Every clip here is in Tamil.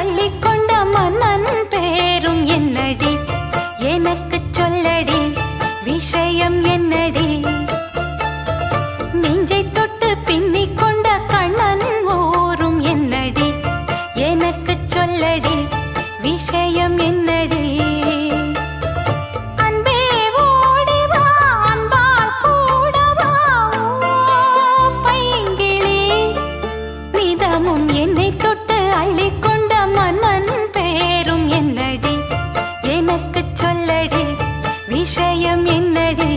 அள்ளிக்கொண்ட மன்னன் பேரும் என்னடி எனக்கு சொல்லடி விஷயம் என்னடி நெஞ்சை தொட்டு பின்னிக் கொண்ட கண்ணன் ஊரும் என்னடி எனக்கு சொல்லடி விஷயம் என்னடி என்னை தொட்டு அள்ளிக்கொண்ட மன்னன் பேரும் என்னடி எனக்கு சொல்லடி விஷயம் என்னடி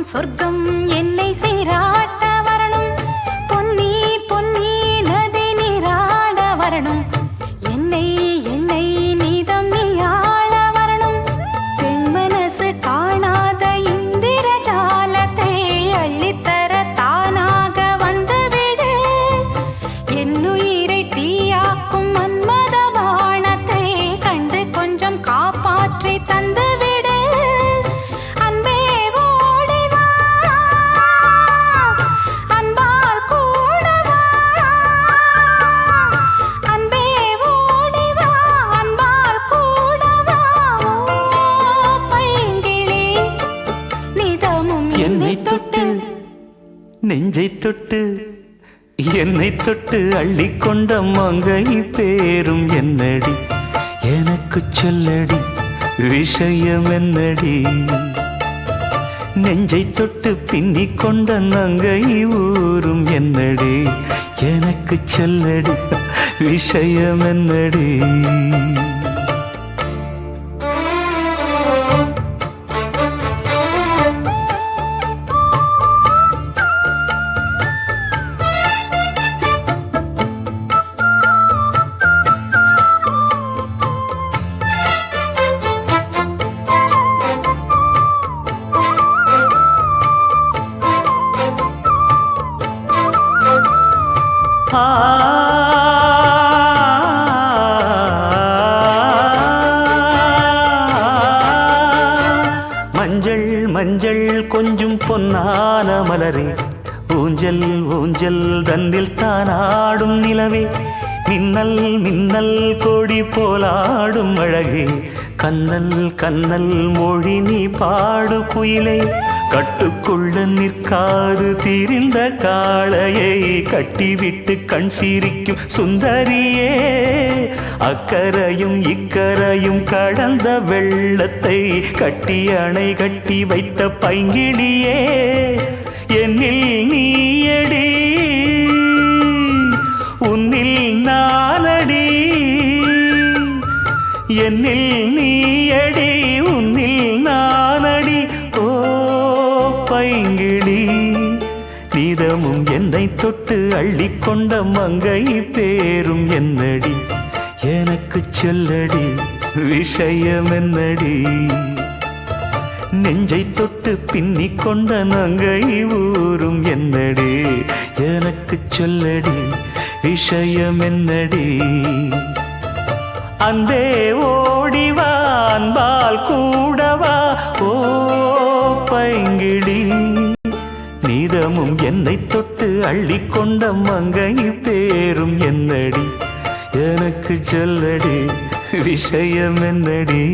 சொர்க்கம் என்னை சீராட்ட வரணும் பொன்னி பொன்னி நதி நீராட வரணும் என்னை என்னை நீதம் நீயாள வரணும் பெண் மனசு காணாத இந்திர ஜாலத்தை அள்ளித்தர தானாக வந்துவிடு என்னுயிரை தீயாக்கும் மன்மத பாணத்தை கண்டு கொஞ்சம் காப்பாற்றி தந்துவிடு என்னை தொட்டு நெஞ்சை தொட்டு என்னை தொட்டு அள்ளிக்கொண்ட மங்கை பேரும் என்னடி எனக்கு சொல்லடி விஷயம் என்னடி நெஞ்சை தொட்டு பின்னிக் கொண்ட நங்கை ஊரும் என்னடி எனக்கு சொல்லடி விஷயம் என்னடி மஞ்சள் மஞ்சள் கொஞ்சம் பொன்னான மலரே ஊஞ்சல் ஊஞ்சல் தன்னில் தானாடும் நிலவே மின்னல் மின்னல் கொடி போலாடும் அழகே கண்ணல் கண்ணல் மொழி நீ பாடு குயிலே கட்டுக்குள்ள நிற்காது தீரிந்த காளையை கட்டிவிட்டு கண் சிரிக்கும் சுந்தரியே அக்கரையும் இக்கரையும் கடந்த வெள்ளத்தை கட்டி அணை கட்டி வைத்த பைங்கிளியே என்னில் நீயடி உன்னில் நானடி என்னில் நீயடி உன்னில் நானடி ஓ பைங்கிளி நீதமும் என்னை தொட்டு அள்ளிக்கொண்ட மங்கை பேரும் என்னடி எனக்கு சொல்லடி விஷயம் என்னடி நெஞ்சை தொட்டு பின்னிக் கொண்ட நங்கை ஊரும் என்னடி எனக்கு சொல்லடி விஷயம் என்னடி அன்பே ஓடிவா அன்பால் கூடவா ஓ பைங்கிளி நீதமும் என்னை தொட்டு அள்ளிக்கொண்ட மங்கை பேரும் என்னடி எனக்கு சொல்லடி விஷயம் என்னடி